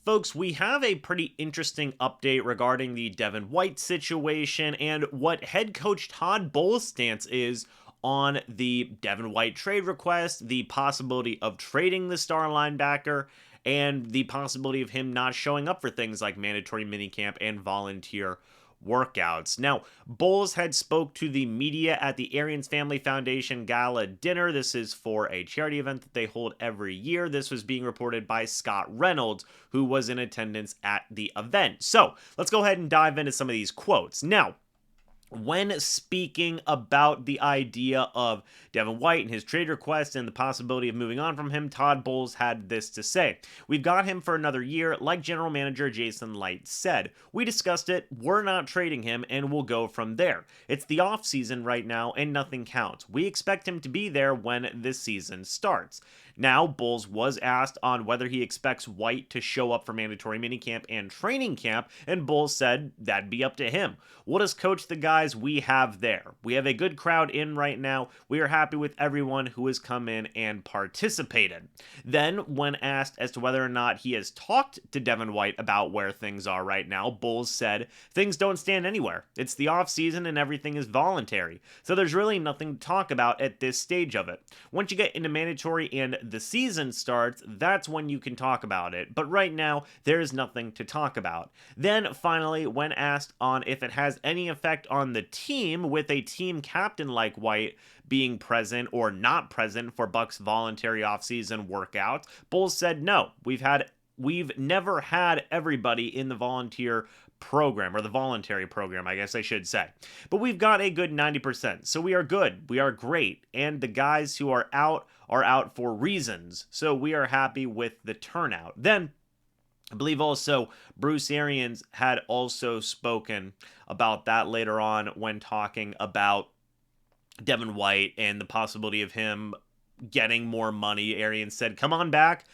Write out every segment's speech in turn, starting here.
Folks, we have a pretty interesting update regarding the Devin White situation and what head coach Todd Bowles' stance is on the Devin White trade request, the possibility of trading the star linebacker, and the possibility of him not showing up for things like mandatory minicamp and volunteer workouts. Now, Bowles had spoke to the media at the Arians Family Foundation Gala Dinner. This is for a charity event that they hold every year. This was being reported by Scott Reynolds, who was in attendance at the event. So, let's go ahead and dive into some of these quotes. Now, when speaking about the idea of Devin White and his trade request and the possibility of moving on from him, Todd Bowles had this to say. "We've got him for another year, like general manager Jason Licht said. We discussed it, we're not trading him, and we'll go from there. It's the offseason right now, and nothing counts. We expect him to be there when this season starts." Now, Bowles was asked on whether he expects White to show up for mandatory minicamp and training camp, and Bowles said that'd be up to him. "We'll just coach the guys we have there. We have a good crowd in right now. We are happy with everyone who has come in and participated." Then, when asked as to whether or not he has talked to Devin White about where things are right now, Bowles said, "Things don't stand anywhere. It's the offseason and everything is voluntary. So there's really nothing to talk about at this stage of it. Once you get into mandatory and the season starts, that's when you can talk about it. But right now, there is nothing to talk about." Then, finally, when asked on if it has any effect on the team with a team captain like White being present or not present for Bucs voluntary offseason workouts, Bowles said no. We've never had everybody in the volunteer program, or the voluntary program, I guess I should say. But we've got a good 90%, so we are good. We are great. And the guys who are out for reasons. So we are happy with the turnout. Then, I believe also Bruce Arians had also spoken about that later on when talking about Devin White and the possibility of him getting more money. Arians said, come on back,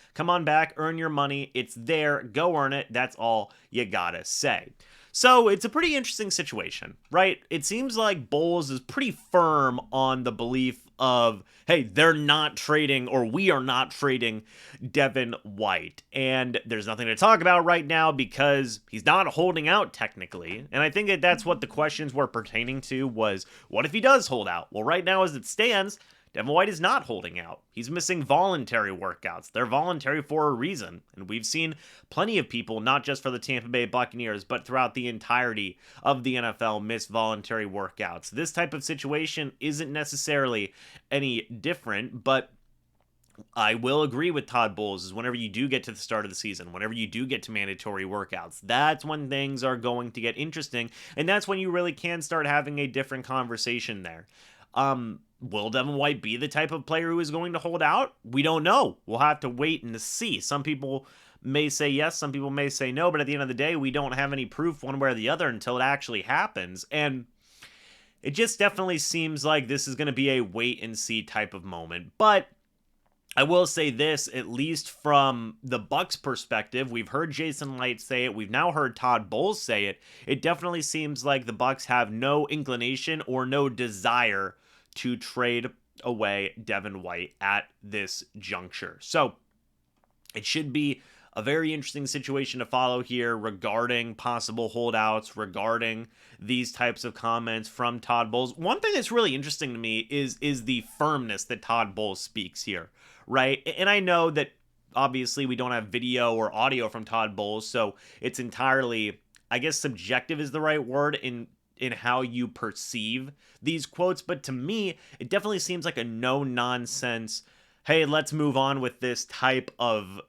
earn your money. It's there, go earn it. That's all you gotta say." So it's a pretty interesting situation, right? It seems like Bowles is pretty firm on the belief of, hey, they're not trading, or we are not trading Devin White. And there's nothing to talk about right now because he's not holding out technically. And I think that that's what the questions were pertaining to was, what if he does hold out? Well, right now as it stands, Devin White is not holding out. He's missing voluntary workouts. They're voluntary for a reason. And we've seen plenty of people, not just for the Tampa Bay Buccaneers, but throughout the entirety of the NFL, miss voluntary workouts. This type of situation isn't necessarily any different, but I will agree with Todd Bowles is whenever you do get to the start of the season, whenever you do get to mandatory workouts, that's when things are going to get interesting. And that's when you really can start having a different conversation there. Will Devin White be the type of player who is going to hold out? We don't know. We'll have to wait and see. Some people may say yes, some people may say no, but at the end of the day, we don't have any proof one way or the other until it actually happens. And it just definitely seems like this is going to be a wait and see type of moment. But I will say this, at least from the Bucs perspective, we've heard Jason Licht say it. We've now heard Todd Bowles say it. It definitely seems like the Bucs have no inclination or no desire to trade away Devin White at this juncture. So it should be a very interesting situation to follow here regarding possible holdouts, regarding these types of comments from Todd Bowles. One thing that's really interesting to me is the firmness that Todd Bowles speaks here, right? And I know that obviously we don't have video or audio from Todd Bowles, so it's entirely, I guess subjective is the right word in how you perceive these quotes, but to me, it definitely seems like a no-nonsense, hey, let's move on with this type of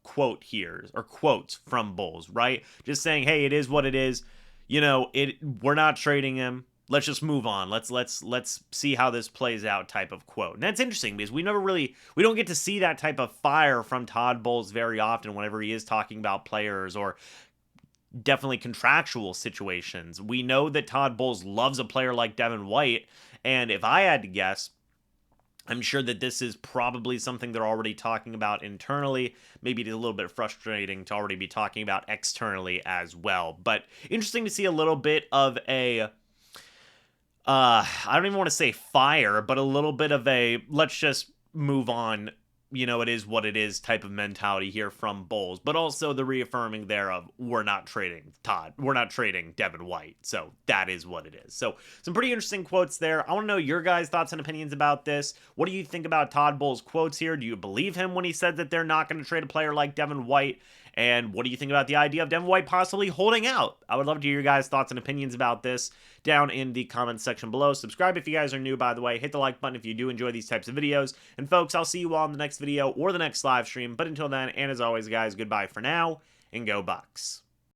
quote here, or quotes from Bowles, right? Just saying, hey, it is what it is. You know, we're not trading him. Let's just move on. Let's see how this plays out type of quote. And that's interesting because we don't get to see that type of fire from Todd Bowles very often whenever he is talking about players or definitely contractual situations. We know that Todd Bowles loves a player like Devin White, and if I had to guess, I'm sure that this is probably something they're already talking about internally. Maybe it's a little bit frustrating to already be talking about externally as well. But interesting to see a little bit of a, I don't even want to say fire, but a little bit of a, let's just move on it is what it is type of mentality here from Bowles, but also the reaffirming there of we're not trading Todd. We're not trading Devin White. So that is what it is. So some pretty interesting quotes there. I want to know your guys' thoughts and opinions about this. What do you think about Todd Bowles' quotes here? Do you believe him when he said that they're not going to trade a player like Devin White? And what do you think about the idea of Devin White possibly holding out? I would love to hear your guys' thoughts and opinions about this down in the comments section below. Subscribe if you guys are new, by the way. Hit the like button if you do enjoy these types of videos. And folks, I'll see you all in the next video or the next live stream. But until then, and as always, guys, goodbye for now, and go Bucs.